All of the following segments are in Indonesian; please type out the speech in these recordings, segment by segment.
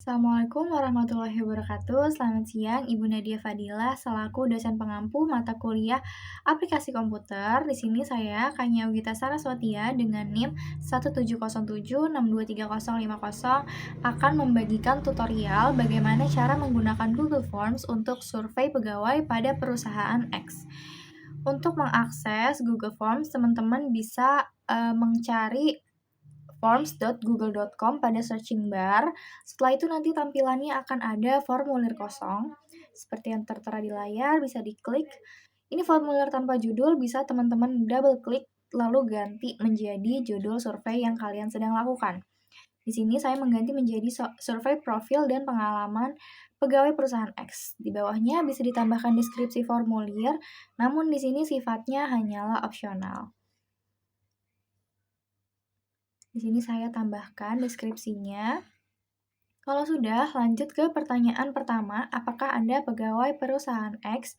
Assalamualaikum warahmatullahi wabarakatuh. Selamat siang, Ibu Nadia Fadilah selaku dosen pengampu mata kuliah Aplikasi Komputer. Di sini saya Kanya Wigita Saraswatia dengan NIM 17076230050 akan membagikan tutorial bagaimana cara menggunakan Google Forms untuk survei pegawai pada perusahaan X. Untuk mengakses Google Forms, teman-teman bisa mencari forms.google.com pada searching bar. Setelah itu nanti tampilannya akan ada formulir kosong. Seperti yang tertera di layar, bisa diklik. Ini formulir tanpa judul, bisa teman-teman double klik lalu ganti menjadi judul survei yang kalian sedang lakukan. Di sini saya mengganti menjadi survei profil dan pengalaman pegawai perusahaan X. Di bawahnya bisa ditambahkan deskripsi formulir, namun di sini sifatnya hanyalah opsional. Di sini saya tambahkan deskripsinya. Kalau sudah, lanjut ke pertanyaan pertama, apakah Anda pegawai perusahaan X?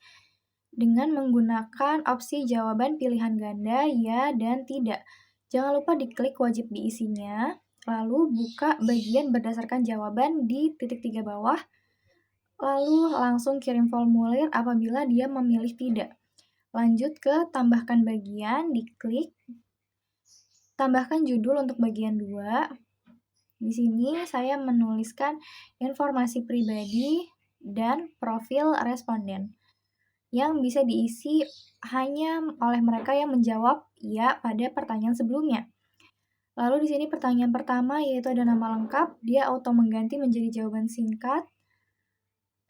Dengan menggunakan opsi jawaban pilihan ganda, ya dan tidak. Jangan lupa diklik wajib diisinya, lalu buka bagian berdasarkan jawaban di titik 3 bawah, lalu langsung kirim formulir apabila dia memilih tidak. Lanjut ke tambahkan bagian, diklik. Tambahkan judul untuk bagian 2. Di sini saya menuliskan informasi pribadi dan profil responden yang bisa diisi hanya oleh mereka yang menjawab ya pada pertanyaan sebelumnya. Lalu di sini pertanyaan pertama yaitu ada nama lengkap, dia auto mengganti menjadi jawaban singkat.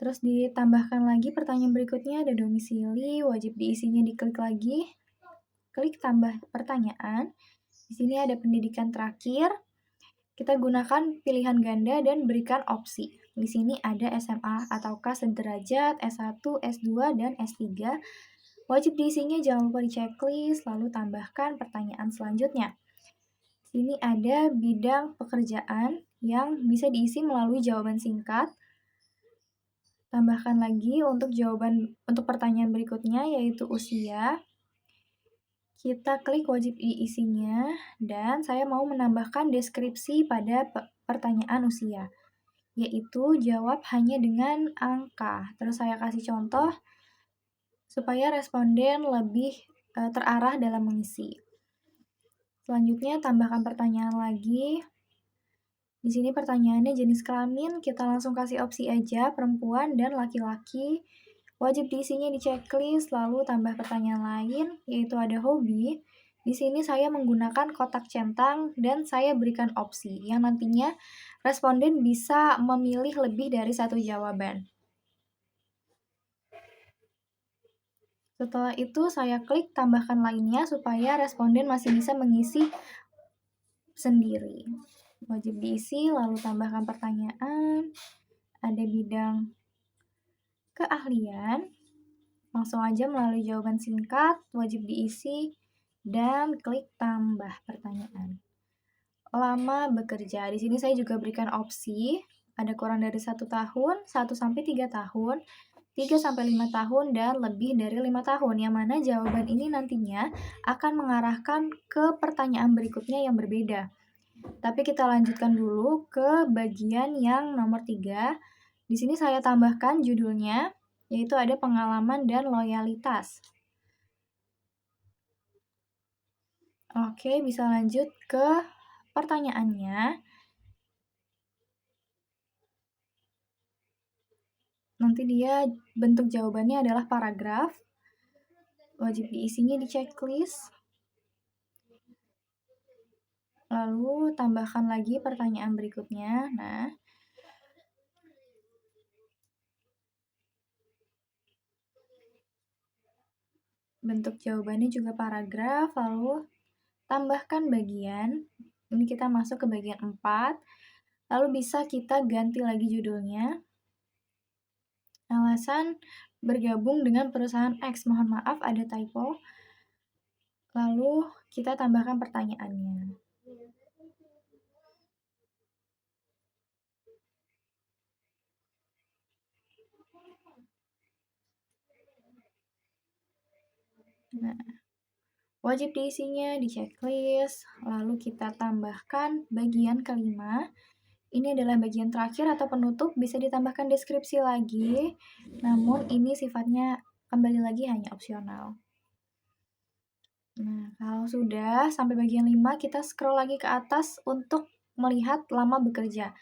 Terus ditambahkan lagi pertanyaan berikutnya ada domisili, wajib diisinya diklik lagi. Klik tambah pertanyaan. Di sini ada pendidikan terakhir. Kita gunakan pilihan ganda dan berikan opsi. Di sini ada SMA ataukah sederajat, S1, S2, dan S3. Wajib diisinya jangan lupa di checklist, lalu tambahkan pertanyaan selanjutnya. Di sini ada bidang pekerjaan yang bisa diisi melalui jawaban singkat. Tambahkan lagi untuk pertanyaan berikutnya yaitu usia. Kita klik wajib diisinya, dan saya mau menambahkan deskripsi pada pertanyaan usia, yaitu jawab hanya dengan angka. Terus saya kasih contoh, supaya responden lebih terarah dalam mengisi. Selanjutnya, tambahkan pertanyaan lagi. Di sini pertanyaannya jenis kelamin, kita langsung kasih opsi aja, perempuan dan laki-laki. Wajib diisinya di checklist, lalu tambah pertanyaan lain, yaitu ada hobi. Di sini saya menggunakan kotak centang dan saya berikan opsi, yang nantinya responden bisa memilih lebih dari satu jawaban. Setelah itu saya klik tambahkan lainnya supaya responden masih bisa mengisi sendiri. Wajib diisi, lalu tambahkan pertanyaan, ada bidang keahlian, langsung aja melalui jawaban singkat, wajib diisi, dan klik tambah pertanyaan. Lama bekerja, di sini saya juga berikan opsi, ada kurang dari 1 tahun, 1-3 tahun, 3-5 tahun, dan lebih dari 5 tahun, yang mana jawaban ini nantinya akan mengarahkan ke pertanyaan berikutnya yang berbeda. Tapi kita lanjutkan dulu ke bagian yang nomor 3. Di sini saya tambahkan judulnya, yaitu ada pengalaman dan loyalitas. Oke, bisa lanjut ke pertanyaannya. Nanti dia bentuk jawabannya adalah paragraf. Wajib diisinya di checklist. Lalu tambahkan lagi pertanyaan berikutnya. Nah, bentuk jawabannya juga paragraf, lalu tambahkan bagian. Ini kita masuk ke bagian 4. Lalu bisa kita ganti lagi judulnya. Alasan bergabung dengan perusahaan X, mohon maaf ada typo. Lalu kita tambahkan pertanyaannya. Nah, wajib diisinya di checklist, lalu kita tambahkan bagian kelima, Ini adalah bagian terakhir atau penutup, bisa ditambahkan deskripsi lagi, namun ini sifatnya kembali lagi hanya opsional. Nah, kalau sudah sampai bagian 5, kita scroll lagi ke atas untuk melihat lama bekerja.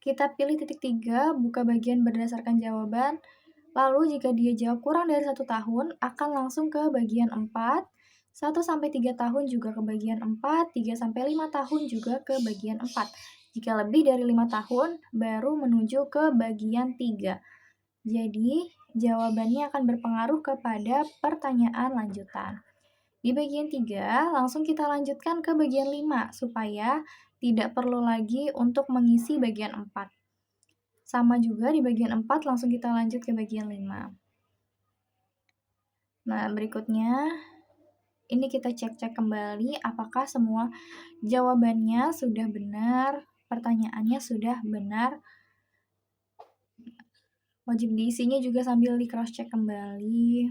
Kita pilih titik 3, buka bagian berdasarkan jawaban. Lalu jika dia jawab kurang dari 1 tahun, akan langsung ke bagian 4. 1 sampai 3 tahun juga ke bagian 4, 3 sampai 5 tahun juga ke bagian 4. Jika lebih dari 5 tahun, baru menuju ke bagian 3. Jadi, jawabannya akan berpengaruh kepada pertanyaan lanjutan. Di bagian 3, langsung kita lanjutkan ke bagian 5, supaya tidak perlu lagi untuk mengisi bagian 4. Sama juga di bagian 4, langsung kita lanjut ke bagian 5. Nah, berikutnya, ini kita cek-cek kembali apakah semua jawabannya sudah benar, pertanyaannya sudah benar. Wajib diisinya juga sambil di cross check kembali.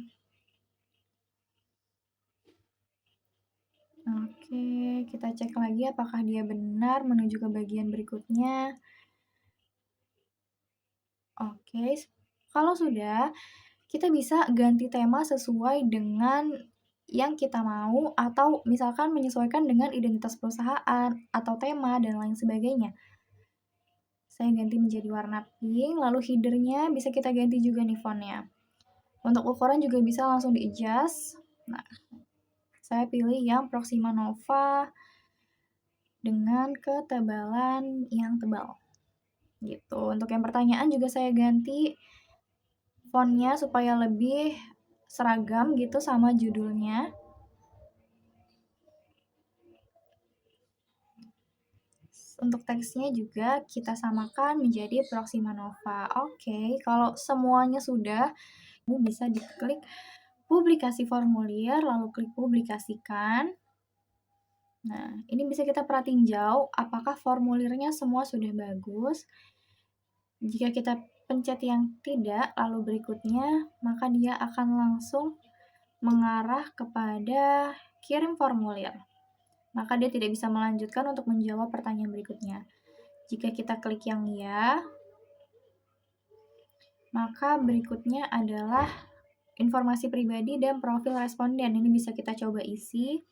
Oke, kita cek lagi apakah dia benar menuju ke bagian berikutnya. Oke, kalau sudah, kita bisa ganti tema sesuai dengan yang kita mau, atau misalkan menyesuaikan dengan identitas perusahaan, atau tema, dan lain sebagainya. Saya ganti menjadi warna pink, lalu header-nya bisa kita ganti juga nih font-nya. Untuk ukuran juga bisa langsung di-adjust. Nah, saya pilih yang Proxima Nova dengan ketebalan yang tebal. Gitu. Untuk yang pertanyaan juga saya ganti font-nya supaya lebih seragam gitu sama judulnya. Untuk teksnya juga kita samakan menjadi Proxima Nova. Oke, kalau semuanya sudah, bisa diklik publikasi formulir, lalu klik publikasikan. Nah, ini bisa kita perhatiin jauh apakah formulirnya semua sudah bagus. Jika kita pencet yang tidak, lalu berikutnya, maka dia akan langsung mengarah kepada kirim formulir. Maka dia tidak bisa melanjutkan untuk menjawab pertanyaan berikutnya. Jika kita klik yang ya, maka berikutnya adalah informasi pribadi dan profil responden. Ini bisa kita coba isi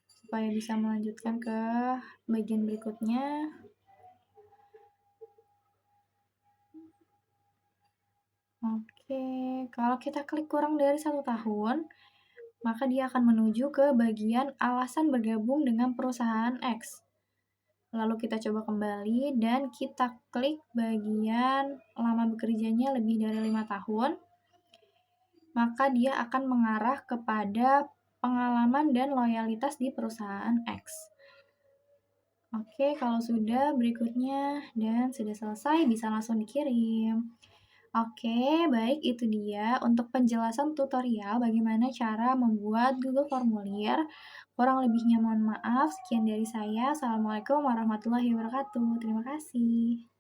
supaya bisa melanjutkan ke bagian berikutnya. Oke, kalau kita klik kurang dari 1 tahun, maka dia akan menuju ke bagian alasan bergabung dengan perusahaan X. Lalu kita coba kembali dan kita klik bagian lama bekerjanya lebih dari 5 tahun, maka dia akan mengarah kepada pengalaman dan loyalitas di perusahaan X. Oke, kalau sudah berikutnya dan sudah selesai, bisa langsung dikirim. Oke, baik, itu dia untuk penjelasan tutorial bagaimana cara membuat Google Formulir. Kurang lebihnya mohon maaf. Sekian dari saya. Assalamualaikum warahmatullahi wabarakatuh. Terima kasih.